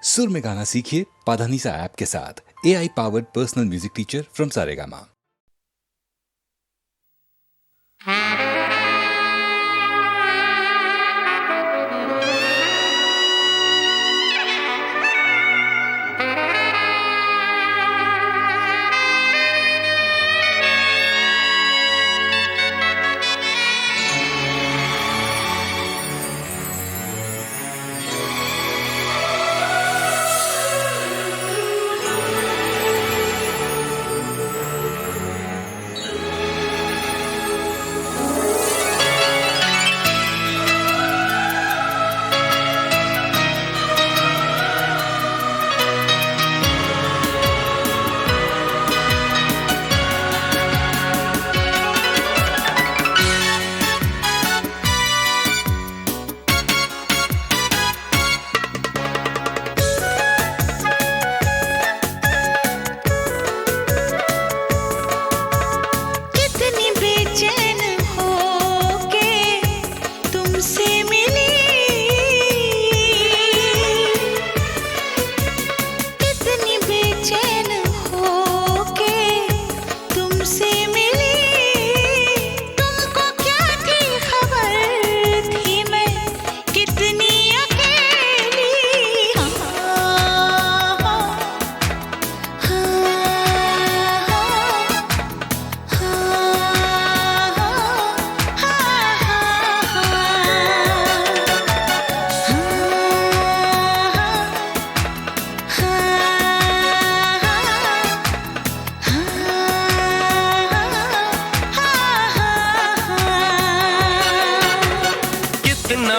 सुर में गाना सीखिए पाधानीसा ऐप के साथ। AI powered personal music teacher from Saregama.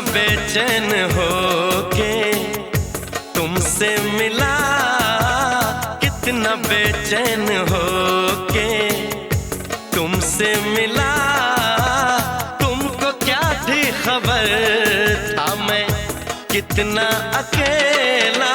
बेचैन हो के तुमसे मिला, कितना बेचैन हो के तुमसे मिला। तुमको क्या थी खबर था मैं कितना अकेला।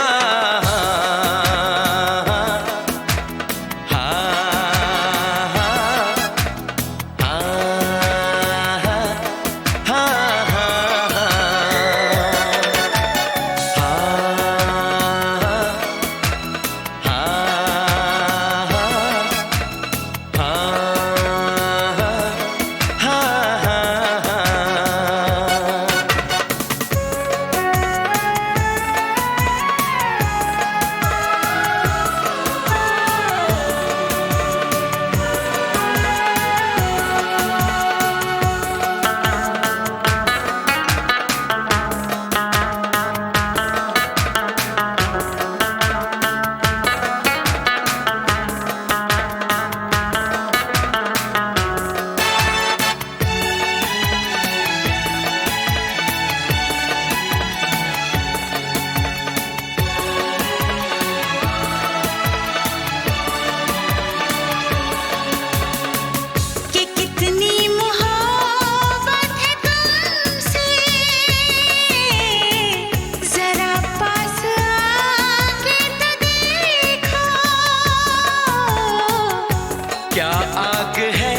क्या आग है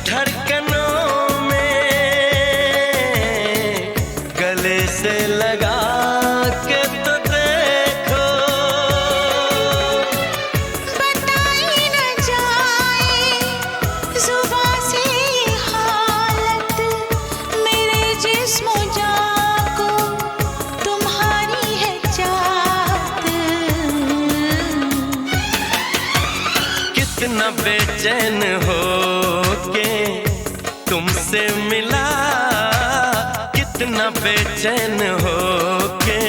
धड़कनों में, गले से लगा के तो देखो। बताई न जाए जुबां से हालत मेरे जिस्म जान को, तुम्हारी है चाहत। कितना बेचैन हो के तुमसे मिला, कितना बेचैन हो के।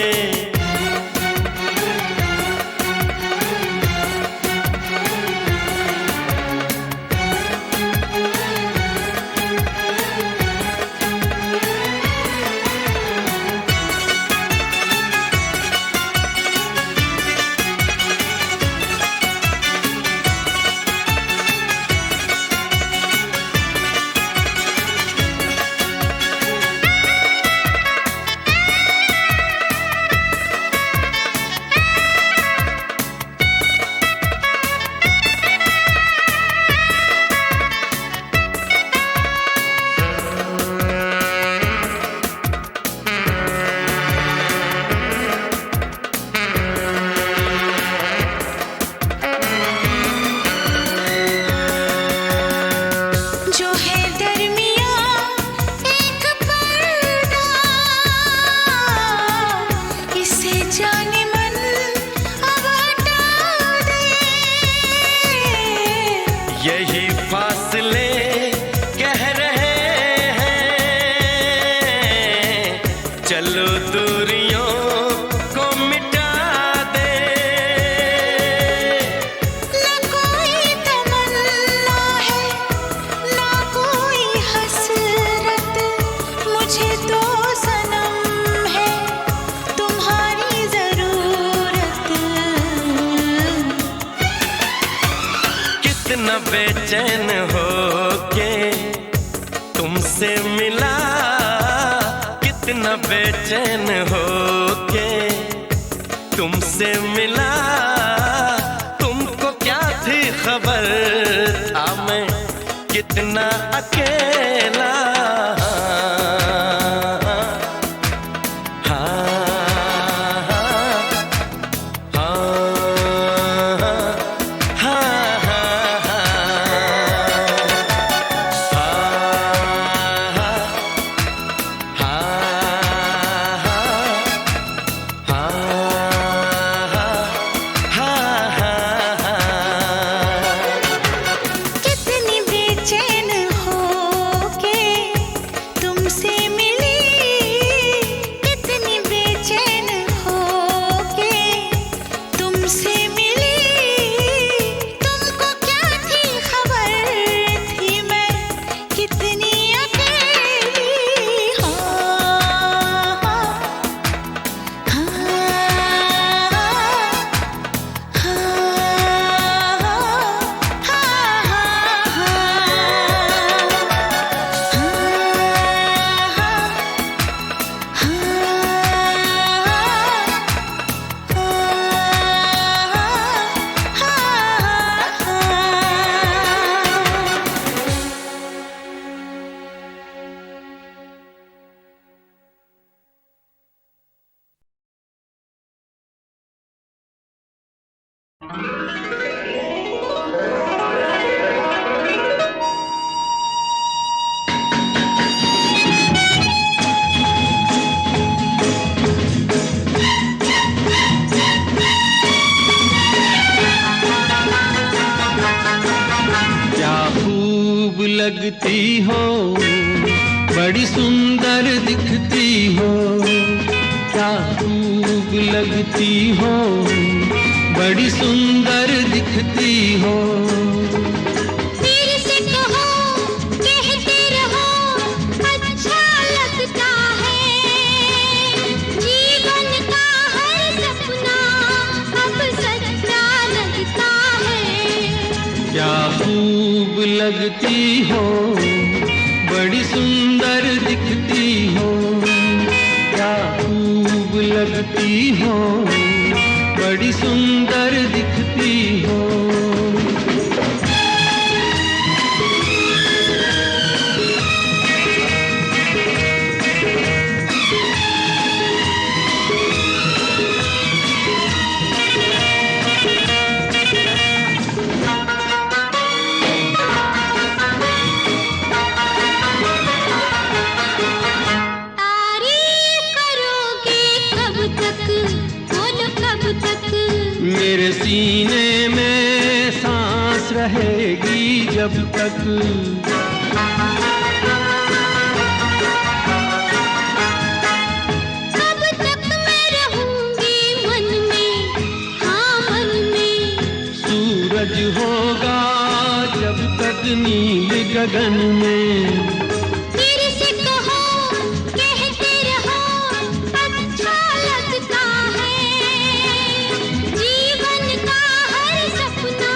जाने मन अब हटा दे। यही फासले कह रहे हैं, चलो दूरियों को मिटा दे। न कोई तमन्ना है न कोई हसरत, मुझे तो सनम है तुम्हारी जरूरत। कितना बेचैन हो के तुमसे मिला, कितना बेचैन हो के तुमसे मिला। तुमको क्या थी खबर था मैं कितना अकेला। कितनी बेचैन हो के तुमसे मिली, कितनी बेचैन हो के तुमसे मिली। तुमको क्या थी खबर थी मैं कितनी अकेली। क्या खूब लगती हो, बड़ी सुंदर दिखती हो। क्या खूब लगती हो, बड़ी सुंदर दिखती हो। फिर से कहो कहते रहो अच्छा लगता है, जीवन का हर सपना अब सच्चा लगता है। क्या खूब लगती हो, बड़ी सुंदर दिखती हो। क्या खूब लगती हो, बड़ी सुंदर दिखती हो। तारीफ करोगे कब तक, बोलो कब तक। मेरे सीने में सांस रहेगी जब तक। कब तक मैं रहूंगी मन में, हाँ मन में। सूरज होगा जब तक नील गगन में। फिर से कहो कहते रहो अच्छा लगता है, जीवन का हर सपना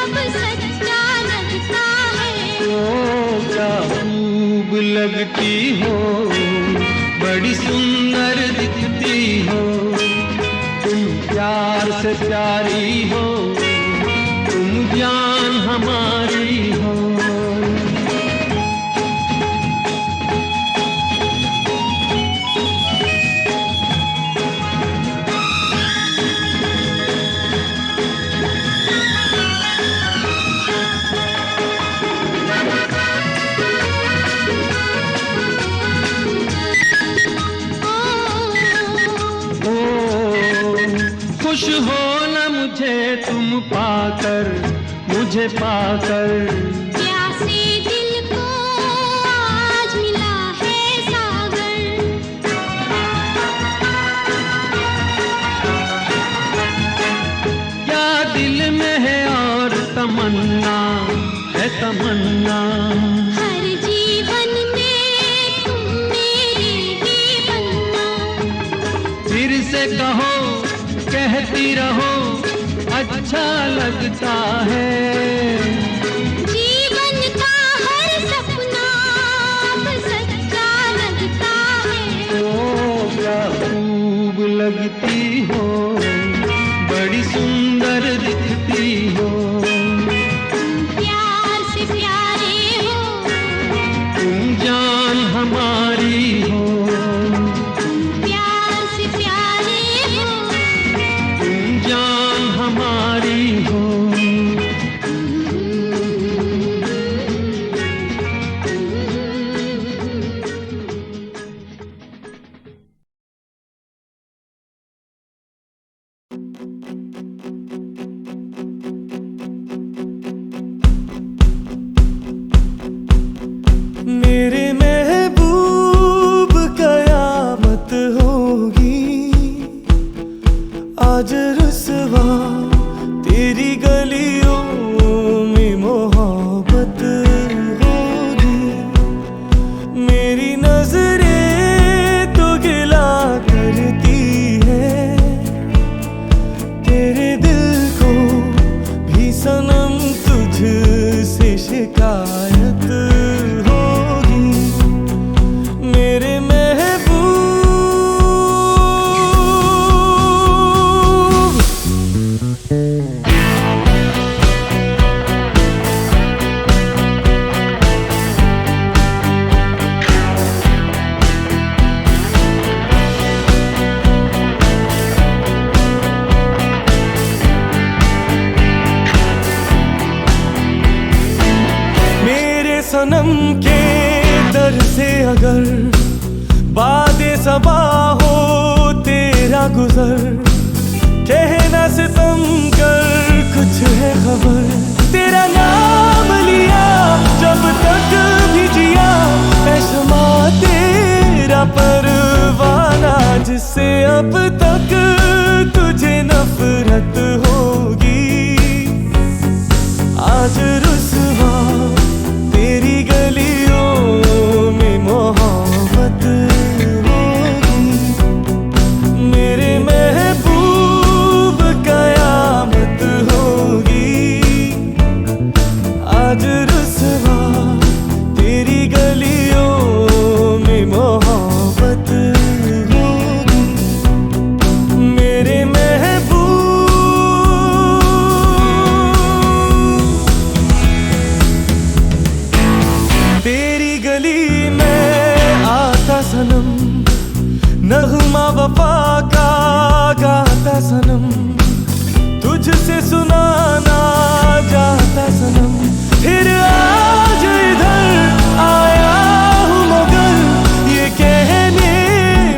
अब सच्चा लगता है। ओ क्या खूब लगती हो, बड़ी सुंदर दिखती हो। तुम प्यार से प्यारी हो, तुम जान हमारी हो। ओ खुश हो न मुझे तुम पाकर, मुझे पाकर। प्यासे दिल को आज मिला है सागर। क्या दिल में है और तमन्ना है तमन्ना। हर जीवन में तुम मेरे ही बनना। फिर से कहो कहती रहो अच्छा लगता है। जीवन का हर सपना अब सच्चा लगता है। ओ क्या खूब लगती हो, बड़ी सुंदर दिखती हो। प्यार से प्यारे हो, तुम जान हमारी हो। प्यार से प्यारे हो, तुम जान हमारी हो। मेरे महबूब कयामत होगी आज रुसवा तेरी गलियों में मोहब्बत होगी। मेरी नजरें तो गिला करती है तेरे दिल को भी सनम तुझसे शिकायत होगी। मेरे महबूब मेरे सनम के दर से अगर बादे सबा हो तेरा गुजर, कहना सितम कर कुछ है खबर। तेरा नाम लिया जब तक भी जिया, ऐ शमा तेरा परवाना जिससे अब तक तुझे नफरत होगी। आज रुसवा तेरी गलियों में मोहब्बत होगी। मेरे महबूब कयामत होगी आज रुसवा तेरी गलियों में मोहब्बत होगी। मेरे महबूब तेरी गली में आता सनम, नगमा वफा का गाता सनम, तुझसे सुनाना जाता सनम। फिर आज इधर आया हूँ मगर ये कहने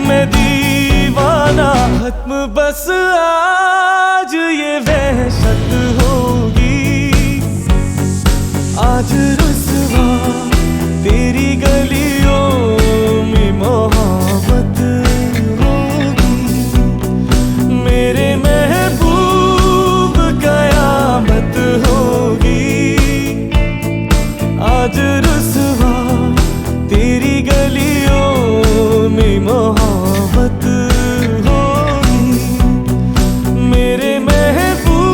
मैं दीवाना। खत्म बस आज ये वहशत होगी। आज रुसवा तेरी गलियों में मोहब्बत होगी। मेरे महबूब कयामत होगी आज रुसवा तेरी गलियों में मोहब्बत होगी। मेरे महबूब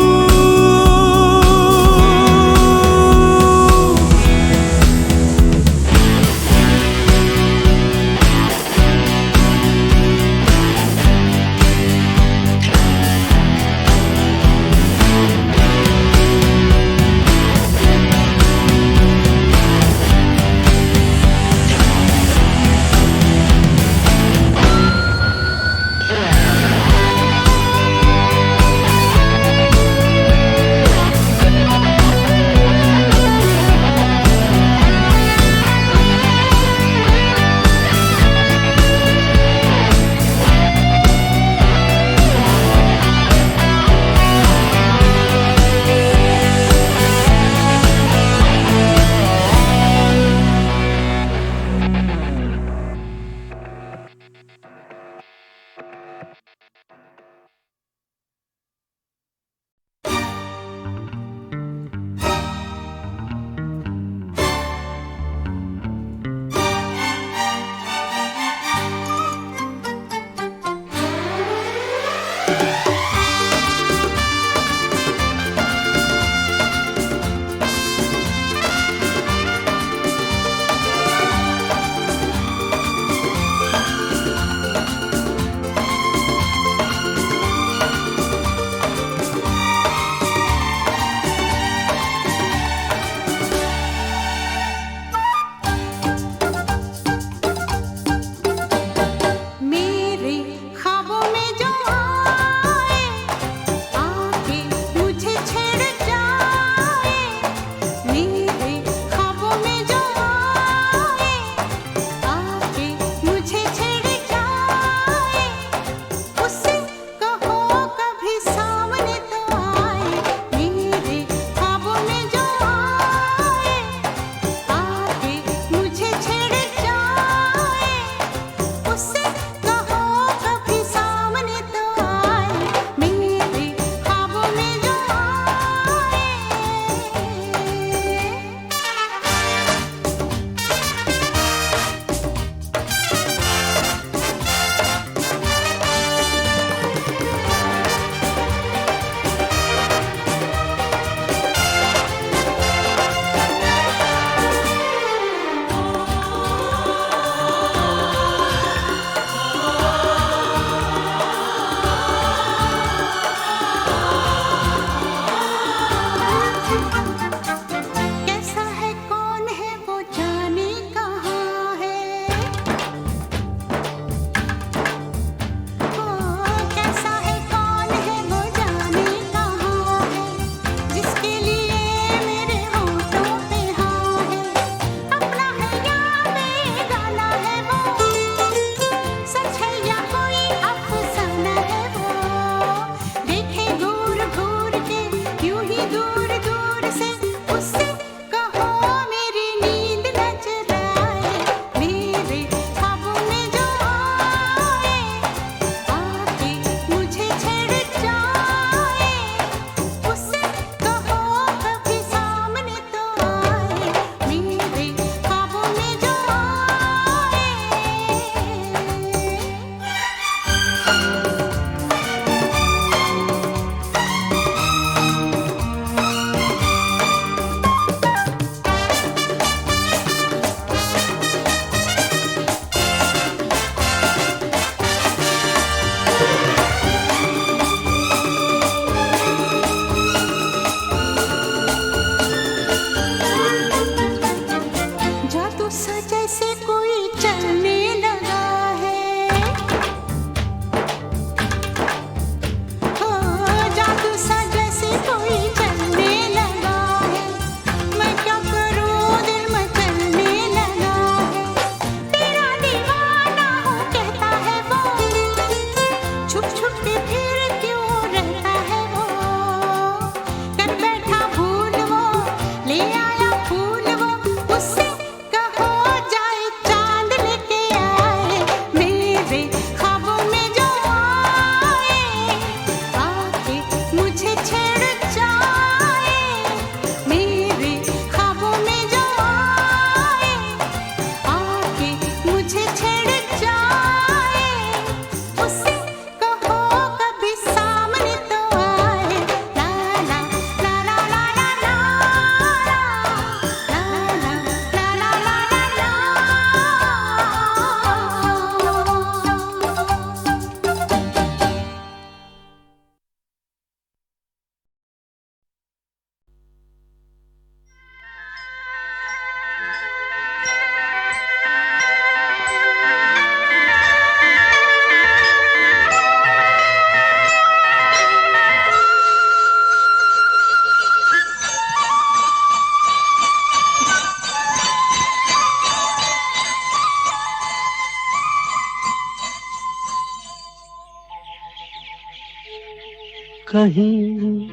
कहीं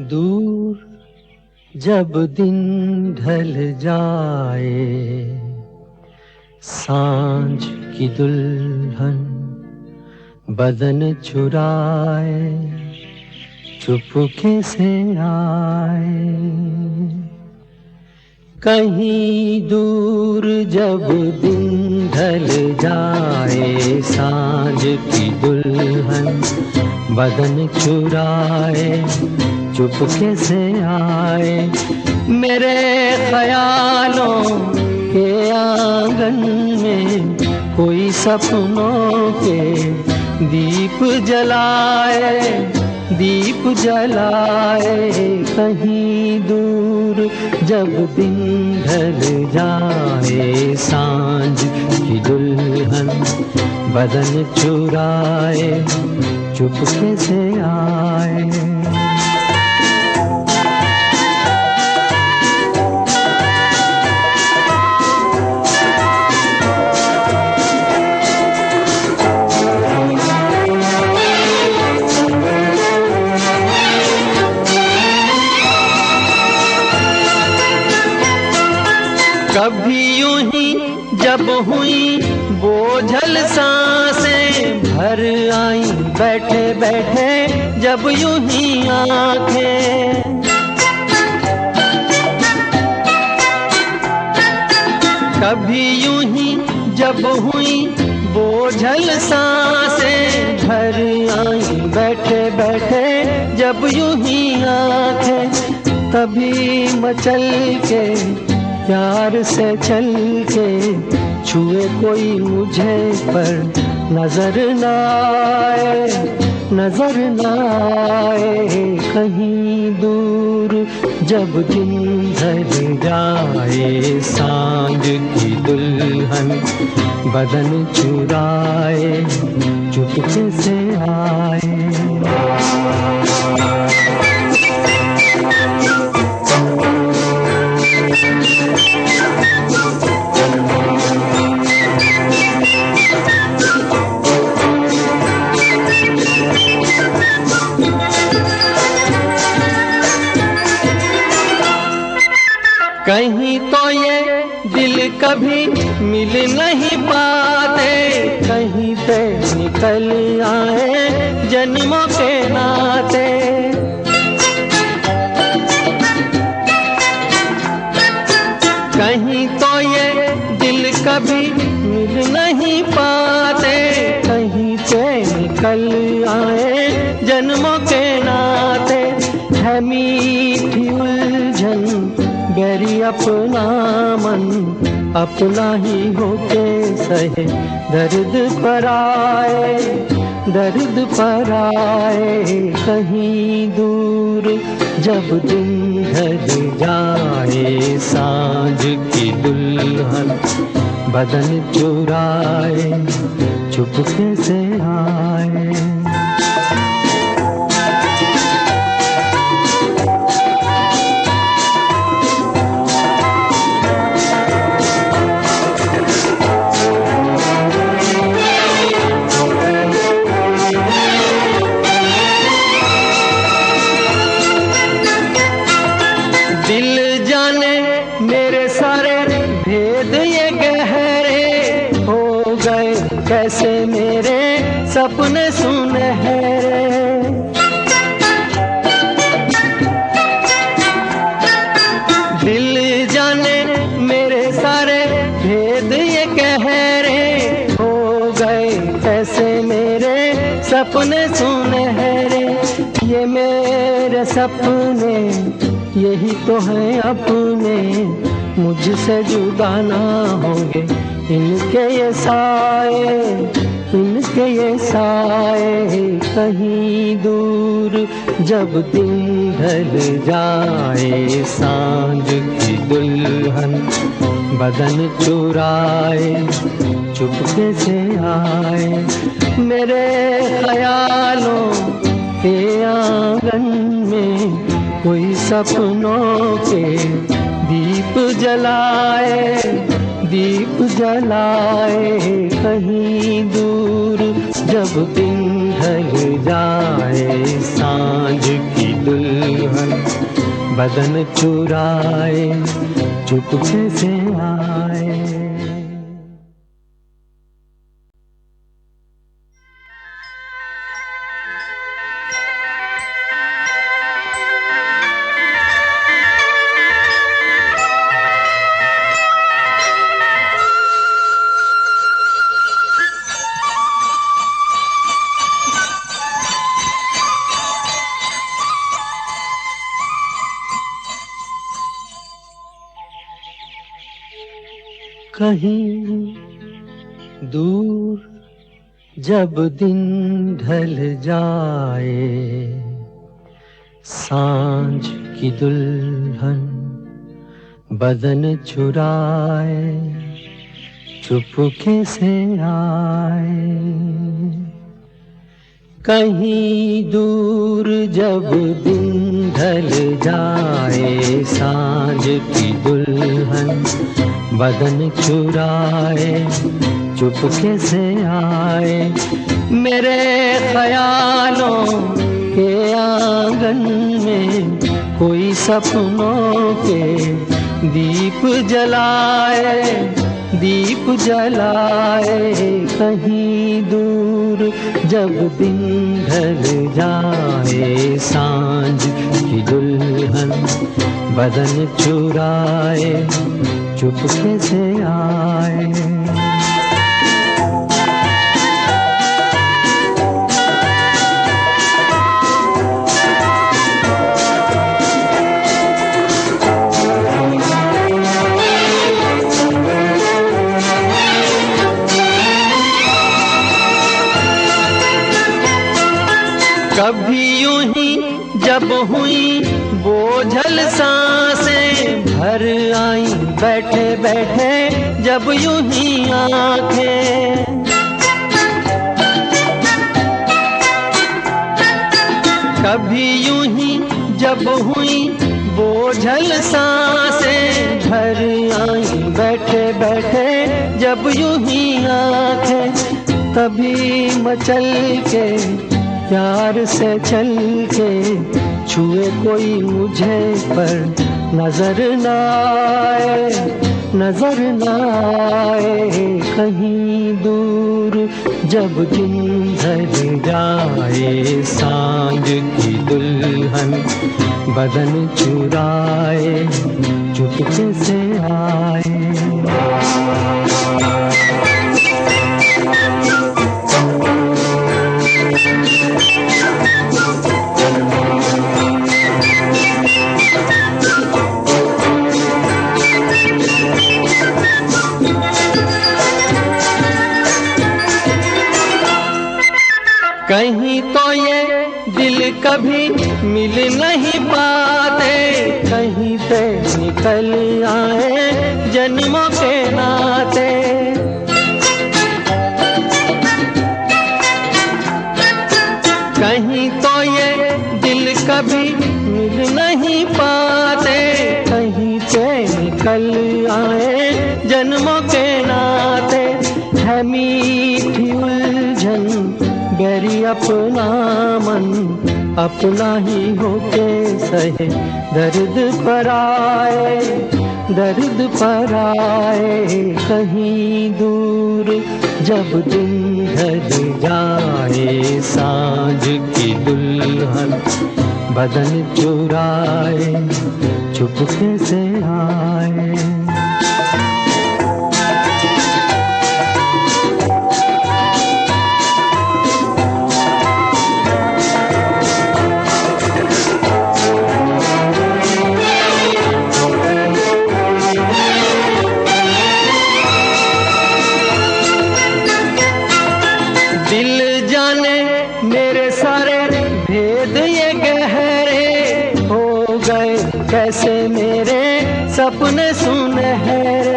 दूर जब दिन ढल जाए, सांझ की दुल्हन बदन चुराए चुपके से आए। कहीं दूर जब दिन ढल जाए, सांझ की दुल्हन बदन चुराए चुपके से आए। मेरे ख्यालों के आंगन में कोई सपनों के दीप जलाए, दीप जलाए। कहीं दूर जब दिन ढल जाए, सांझ की दुल्हन बदन चुराए चुपके से आए। कभी यूं ही जब हुई बोझल सांसें भर आई, बैठे बैठे जब यूं ही आंखें। कभी यूं ही जब हुई बोझल सांसें भर आई, बैठे बैठे जब यूं ही आंखें। तभी मचल के प्यार से चल के छुए कोई मुझे पर नजर न आए, नजर न आए। कहीं दूर जब दिन ढल जाए, सांझ की दुल्हन बदन चुराए चुपके से आए। कहीं तो ये दिल कभी मिल नहीं पाते, कहीं पे निकल आए जन्मों के नाते। कहीं तो ये दिल कभी मिल नहीं पाते, कहीं पे निकल आए जन्मों के नाते। है मीठी उलझन गैरी अपना मन, अपना ही होके सहे दर्द पर आए, दर्द पर आए। कहीं दूर जब दिन ढल जाए, सांझ की दुल्हन बदन चुराए चुपके से आए। दिल जाने मेरे सारे भेद ये गहरे हो गए, कैसे मेरे सपने सुनहरे। दिल जाने मेरे सारे भेद ये गहरे हो गए, कैसे मेरे सपने सुनहरे। ये मेरे सपने यही तो है अपने, मुझसे जुदा ना होंगे इनके ये साए, इनके ये साए। कहीं दूर जब दिन ढल जाए, सांझ की दुल्हन बदन चुराए चुपके से आए। मेरे ख्यालों के आंगन में कोई सपनों के दीप जलाए, दीप जलाए। कहीं दूर जब दिन ढल जाए, सांझ की दुल्हन बदन चुराए, चुपके से आए। कहीं दूर जब दिन ढल जाए, सांझ की दुल्हन बदन चुराए, चुपके से आए। कहीं दूर जब दिन ढल जाए, सांझ की दुल्हन बदन चुराए, चुपके से आए। मेरे ख्यालों के आंगन में कोई सपनों के दीप जलाए, दीप जलाए। कहीं दूर जब दिन ढल जाए, सांझ की दुल्हन बदन चुराए, चुपके से आए। कभी यूं ही जब हुई बोझल सांसें, भर आई बैठे बैठे जब यूं ही आंखें। कभी यूं ही जब हुई बोझल सांसें, भर आई बैठे बैठे जब यूं ही आंखें। तभी मचल के प्यार से चल के छुए कोई मुझे पर नजर न आए, नजर न आए। कहीं दूर जब दिन ढल जाए, सांझ की दुल्हन बदन चुराए, चुपके से आए। कहीं तो ये दिल कभी मिल नहीं पाते, कहीं से निकल आए जन्मों के नाते। कहीं तो ये दिल कभी मिल नहीं पाते, कहीं से निकल आए जन्मों के नाते। है मीठी उलझन गैरी अपना मन, अपना ही होके सहे दर्द पर आए, दर्द पर आए। कहीं दूर जब दिन ढल जाए, सांझ की दुल्हन बदन चुराए, चुपके से आए। दिल जाने मेरे सारे भेद ये गहरे हो गए, कैसे मेरे सपने सुनहरे।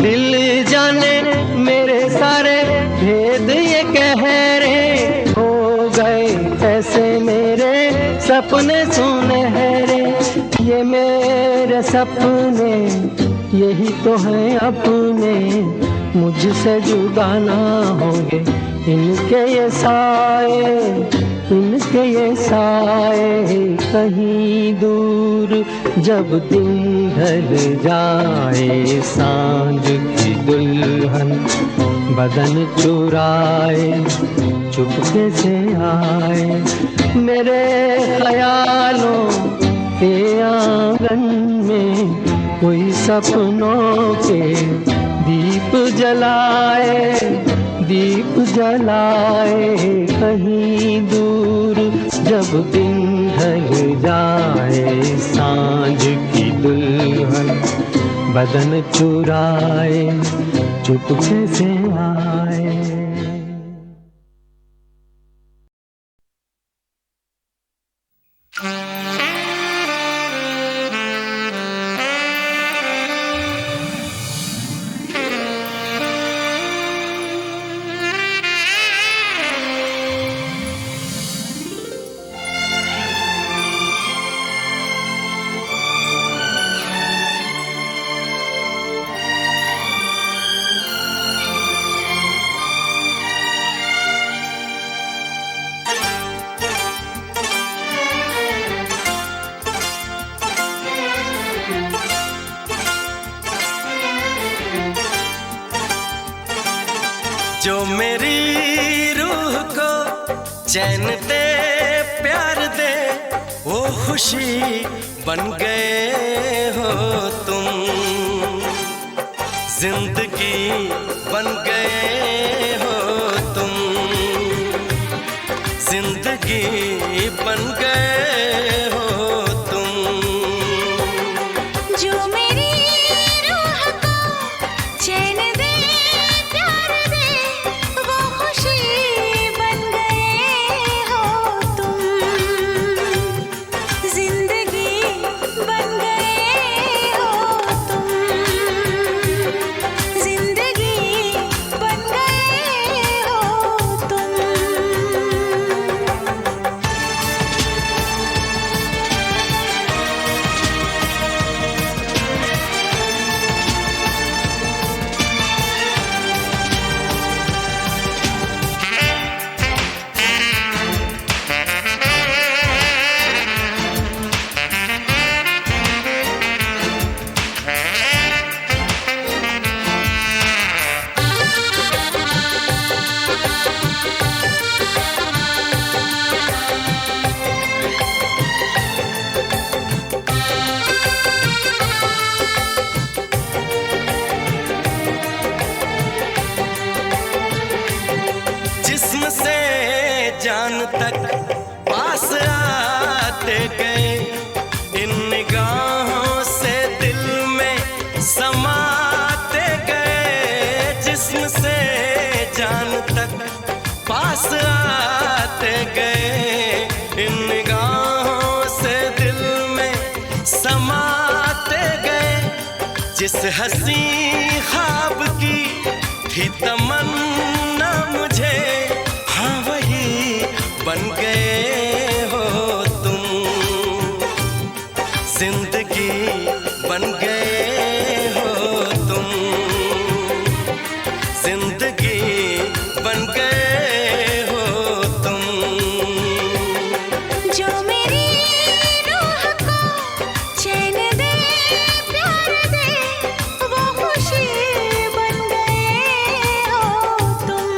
दिल जाने मेरे सारे भेद ये गहरे हो गए, कैसे मेरे सपने सुनहरे। ये मेरे सपने यही तो है अपने, मुझसे जुदा ना होंगे। इनके ये साए, इनके ये साए कहीं दूर जब दिन ढल जाए। सांझ की दुल्हन बदन चुराए चुपके से आए, मेरे ख्यालों के आंगन में कोई सपनों के दीप जलाए, दीप जलाए कहीं दूर जब दिन ढल जाए। सांझ की दुल्हन बदन चुराए चुपके से आए। जो मेरी रूह को चैन दे प्यार दे, वो खुशी बन गए हो तुम। जिंदगी बन गए हो तुम, जिंदगी बन गए हो तुम। जो मेरी रूह को चैन दे प्यार दे, वो खुशी बन गए हो तुम। जिंदगी बन गए हो तुम, जिंदगी बन गए हो तुम। जिस्म से जान तक पास आते गए, इन निगाहों से दिल में समाते गए। जिस्म से जान तक पास आते गए, इन निगाहों से दिल में समाते गए। जिस हंसी ख्वाब की थी तमन्ना मुझे, हाँ वही बन गए हो तुम। जिंदगी बन गए हो तुम, जिंदगी बन गए हो तुम। जो मेरी रूह को चैन दे प्यार दे, वो खुशी बन गए हो तुम।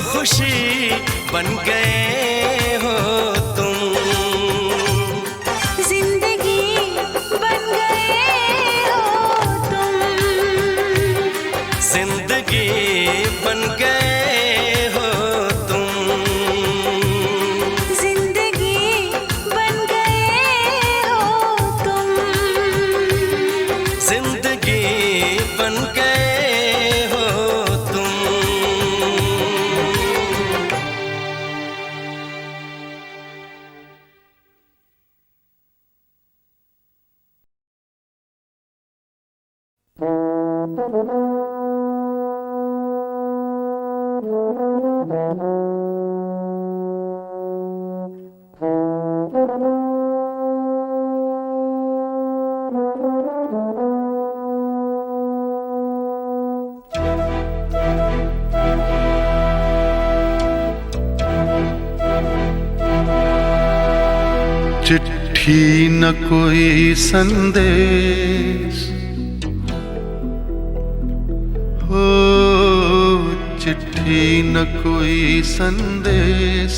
खुशी बन गए हो तुम। जिंदगी बन गए हो तुम। जिंदगी बन गए हो तुम। जिंदगी बन गए हो तुम। जिंदगी बन गए हो तुम। चिट्ठी न कोई संदेश हो, चिट्ठी न कोई संदेश,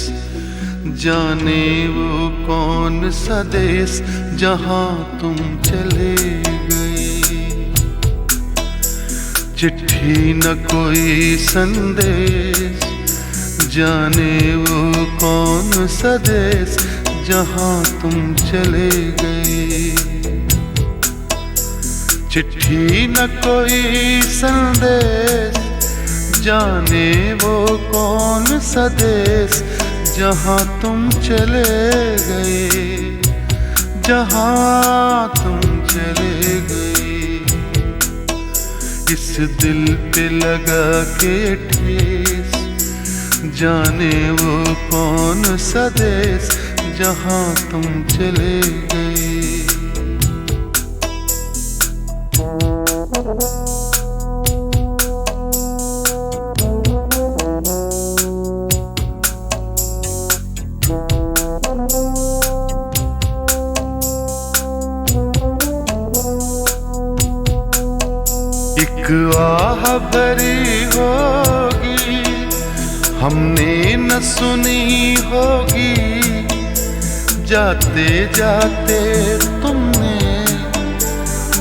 जाने वो कौन सा देश जहां तुम चले गए। चिट्ठी न कोई संदेश, जाने वो कौन सा देश जहां तुम चले गए। चिट्ठी न कोई संदेश, जाने वो कौन सा देश जहां तुम चले गए। जहां तुम चले गए। इस दिल पे लगा के ठेस, जाने वो कौन सा देश जहां तुम चले गए। एक आह भरी होगी, हमने न सुनी होगी, जाते जाते तुमने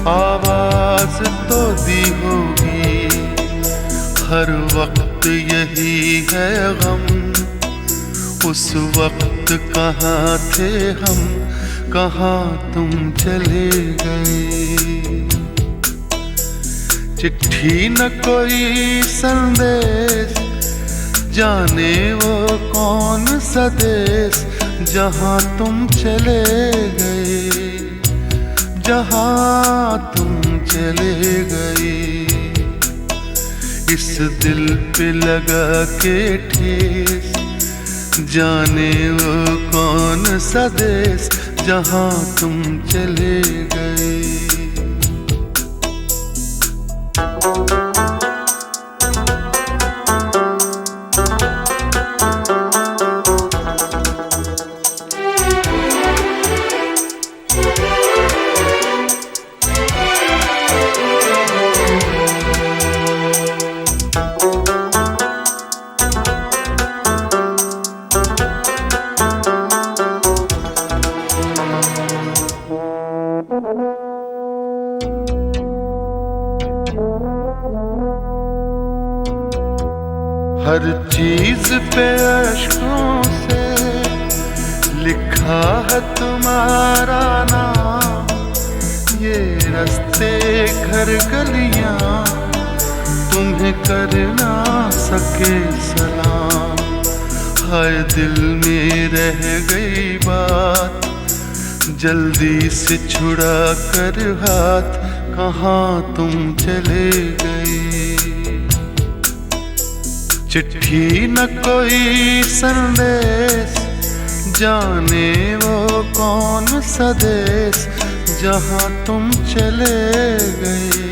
आवाज तो दी होगी। हर वक्त यही है गम, उस वक्त कहाँ थे हम, कहाँ तुम चले गए। चिट्ठी न कोई संदेश, जाने वो कौन सा देश जहां तुम चले गए। जहां तुम चले गए। इस दिल पे लगा के ठेस, जाने वो कौन सा देश जहां तुम चले गए। हर चीज पे अश्कों से लिखा है तुम्हारा नाम। ये रास्ते घर गलियां तुम्हें कर ना सके सलाम। हाय दिल में रह गई बात, जल्दी से छुड़ा कर हाथ, कहाँ तुम चले गए। चिट्ठी न कोई संदेश, जाने वो कौन सा देश जहां तुम चले गए।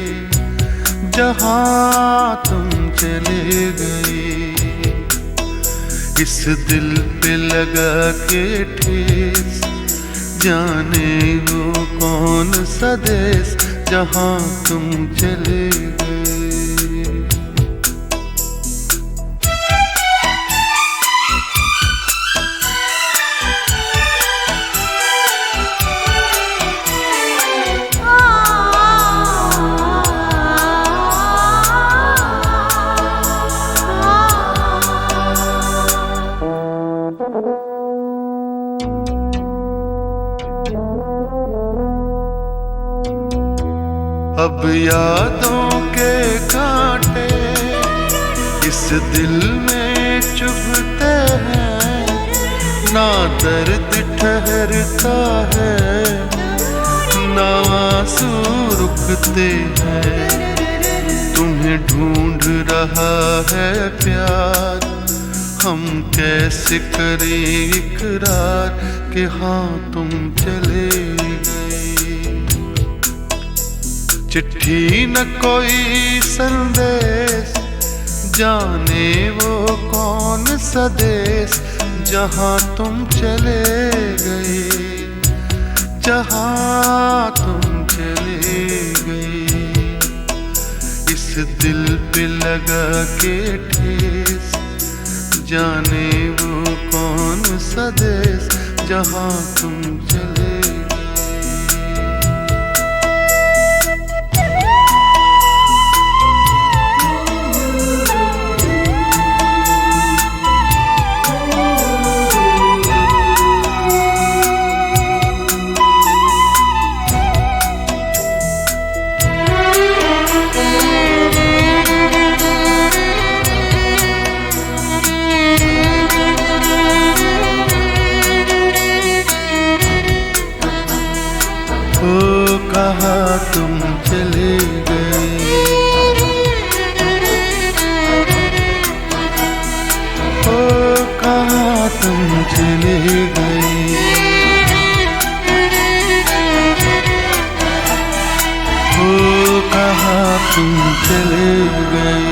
जहां तुम चले गए। इस दिल पे लगा के ठेस, जाने वो कौन सा देश जहां तुम चले गए। अब यादों के कांटे इस दिल में चुभते हैं, ना दर्द ठहरता है ना आंसू रुकते हैं। तुम्हें ढूंढ रहा है प्यार, हम कैसे करें इकरार कि हाँ तुम चले गए। चिट्ठी न कोई संदेश, जाने वो कौन सा देश जहाँ तुम चले गए, जहाँ तुम चले गए। इस दिल पे लगा के ठेस, जाने वो कौन सा देश जहाँ तुम चले कहाँ तुम चले गए, ओ कहाँ तुम चले गए, ओ कहाँ तुम चले गए।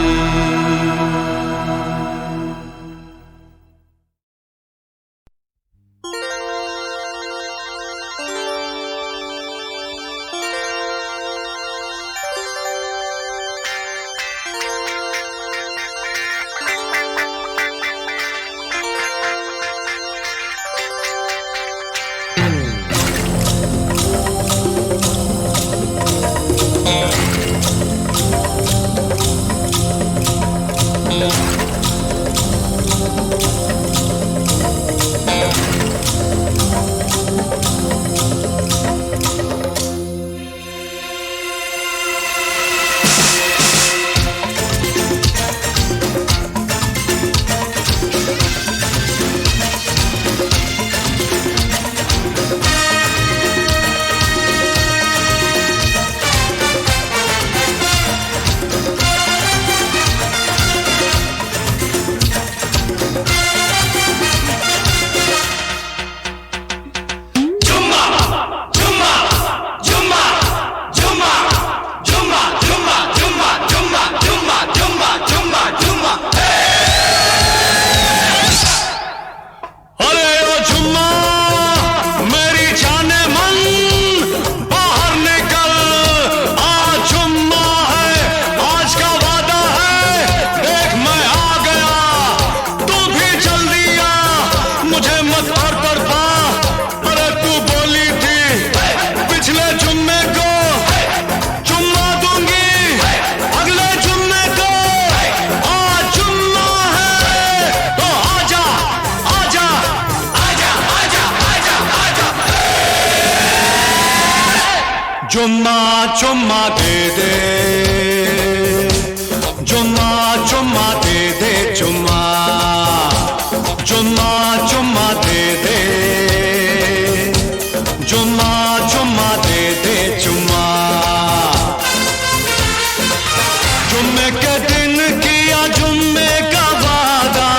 चुम्मा चुम्मा दे दे, चुम्मा चुम्मा दे दे, चुम्मा चुम्मा चुम्मा दे दे, चुम्मा चुम्मा दे दे, चुम्मा। जुम्मे के दिन किया जुम्मे का वादा,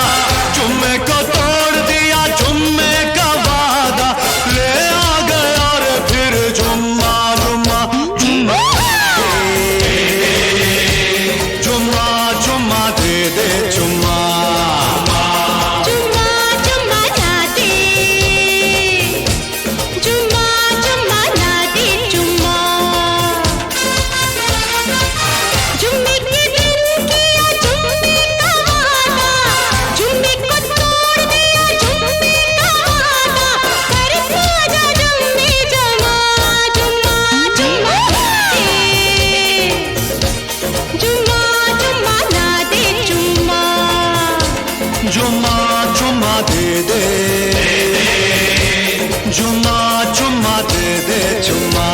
जुम्मे को तोड़ दिया जुम्मे का वादा, ले आ गया और फिर जुम्मा जुम्मा जुम्मा जुम्मा जुम्मा दे दे, जुम्मा जुम्मा जुम्मा ना दे, जुम्मा जुम्मा ना दे, जुम्मा। जुम्मे के दिन किया जुम्मे का वादा, जुम्मे को तोड़ दिया जुम्मे का वादा, कर पूजा जुम्मे जमा, जुम्मा जुम्मा दे, जुम्मा जुम्मा ना दे, जुम्मा। जुम्मा जुम्मा दे दे, जुम्मा जुम्मा दे दे, जुम्मा।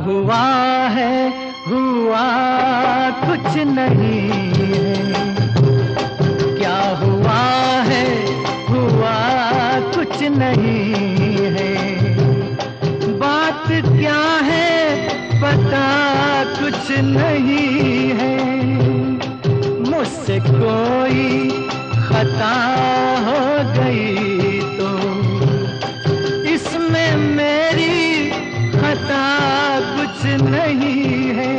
हुआ है हुआ कुछ नहीं है, क्या हुआ है हुआ कुछ नहीं है, बात क्या है पता कुछ नहीं है, मुझसे कोई खता हो गई तो इसमें मेरी खता कुछ नहीं है,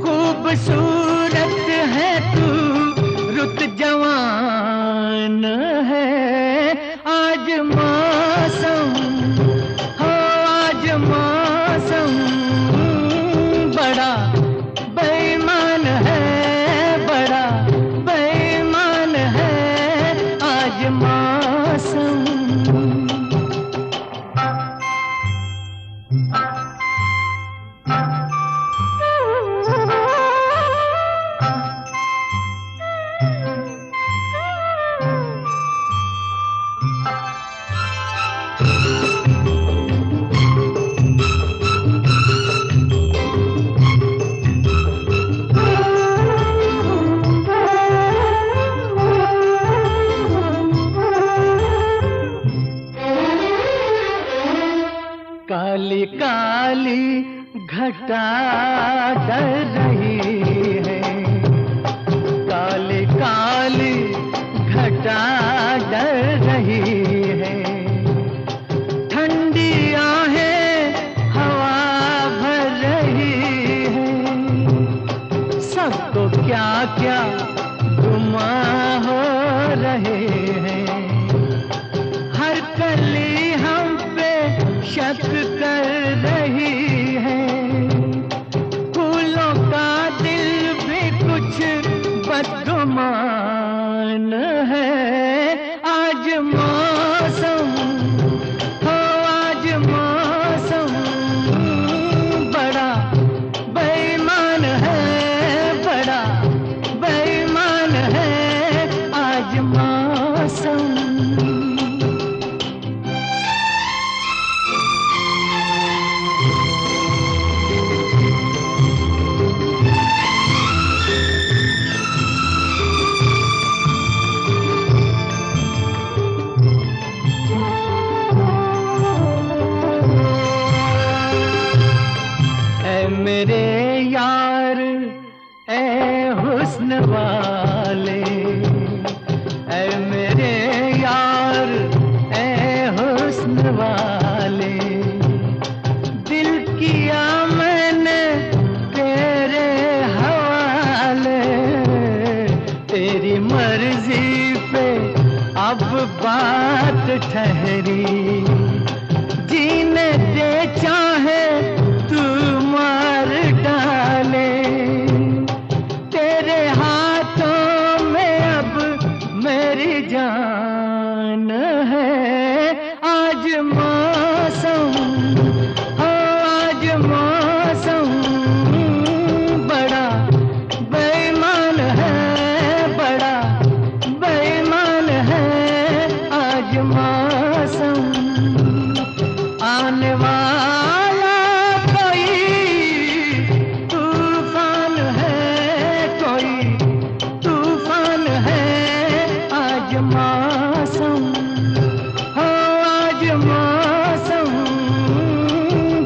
खूबसूरत है तू रुत जवान है, आज मौसम हो आज मौसम बड़ा बेईमान है, बड़ा बेईमान है आज मौसम। काली काली घटा डर रही है, काली काली घटा डर रही है, ठंडी आहें हवा भर रही है, सबको क्या क्या गुमा हो रहे हैं, हर कली हम पे शक कर रही है, फूलों का दिल भी कुछ बदगुमान है, आज मौसम हो आज मौसम बड़ा बेईमान है, बड़ा बेईमान है आज मौसम। मेरे यार ए हुस्न वाले, ए मेरे यार ए हुस्न वाले, दिल किया मैंने तेरे हवाले, तेरी मर्जी पे अब बात ठहरी, जीने दे चाहे तू मार डाले, तेरे हाथों में अब मेरी जान है, आज मौसम हो आज मौसम बड़ा बेईमान है, बड़ा बेईमान है आज मौसम। आने वाला कोई तूफान है, कोई तूफान है आज मौसम हो आज मौसम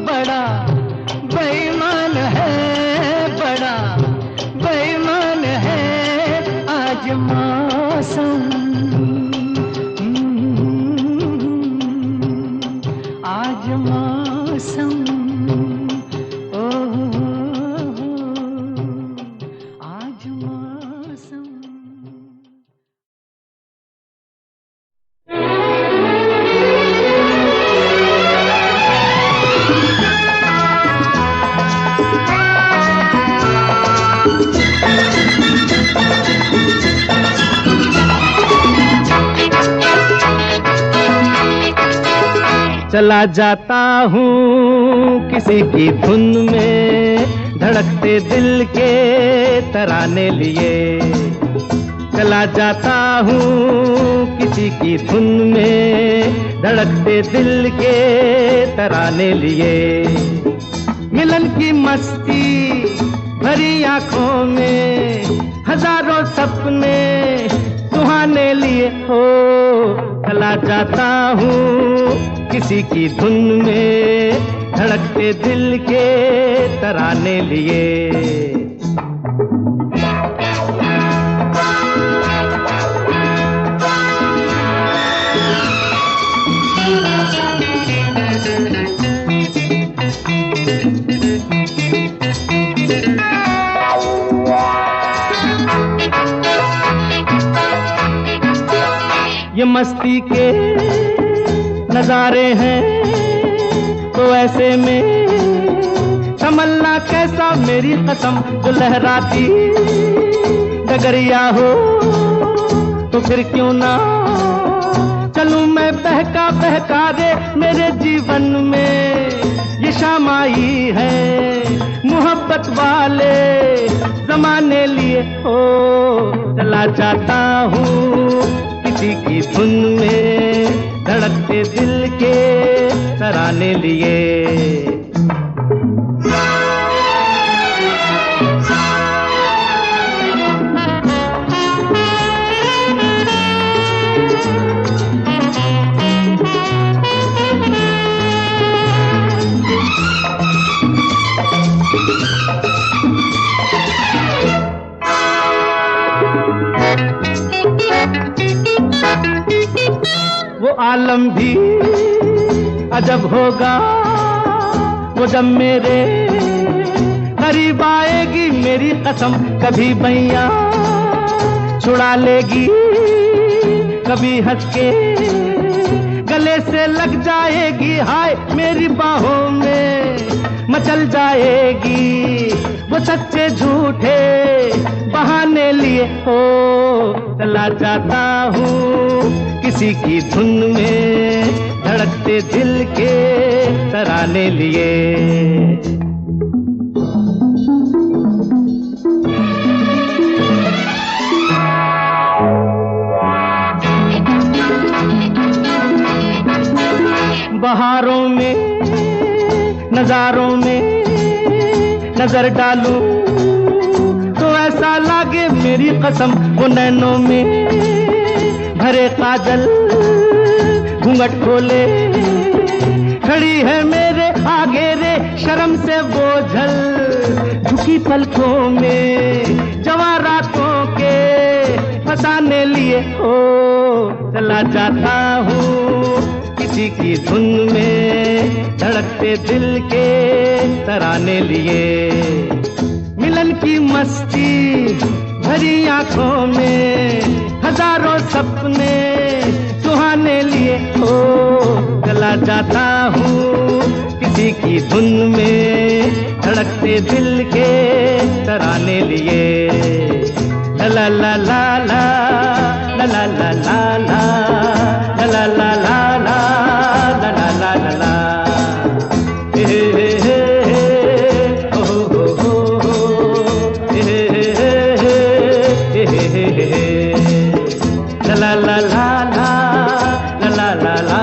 बड़ा बेईमान है, बड़ा बेईमान है आज मौसम, आज मौसम ओ आज मौसम। चला जाता हूँ किसी की धुन में, धड़कते दिल के तराने लिए, चला जाता हूँ किसी की धुन में, धड़कते दिल के तराने लिए, मिलन की मस्ती भरी आंखों में हजारों सपने सुहाने लिए हो चला जाता हूँ किसी की धुन में धड़कते दिल के तराने लिए। ये मस्ती के नजारे हैं तो ऐसे में संभलना कैसा मेरी कसम जो लहराती डगरिया हो तो फिर क्यों ना चलूं मैं बहका बहका रे मेरे जीवन में ये शाम आई है मोहब्बत वाले जमाने लिए हो चला जाता हूँ किसी की धुन में धड़कते दिल के तराने लिए। वो आलम भी अजब होगा वो जब मेरे करीब आएगी मेरी कसम कभी बैया छुड़ा लेगी कभी हंस के गले से लग जाएगी हाय मेरी बाहों में मचल जाएगी वो सच्चे झूठे बहाने लिए हो चला जाता हूँ किसी की धुन में धड़कते दिल के तराने लिए। बहारों में नजारों में नजर डालूं तो ऐसा लागे मेरी कसम वो नैनों में भरे काजल घूंघट खोले खड़ी है मेरे आगे रे शर्म से बोझल झुकी पलकों में जवां रातों के फसाने लिए हो चला जाता हूँ किसी की धुन में धड़कते दिल के तराने लिए। मिलन की मस्ती भरी आंखों में हजारों सपने सुहाने लिए हो चला जाता हूँ किसी की धुन में धड़कते दिल के तराने लिए। ला ला ला ला ला ला ला ला ला ला ला ला ला ला ला ला ला ला हे हे हे ओ हो हो हे हे हे हे ला ला ला ला ला ला ला ला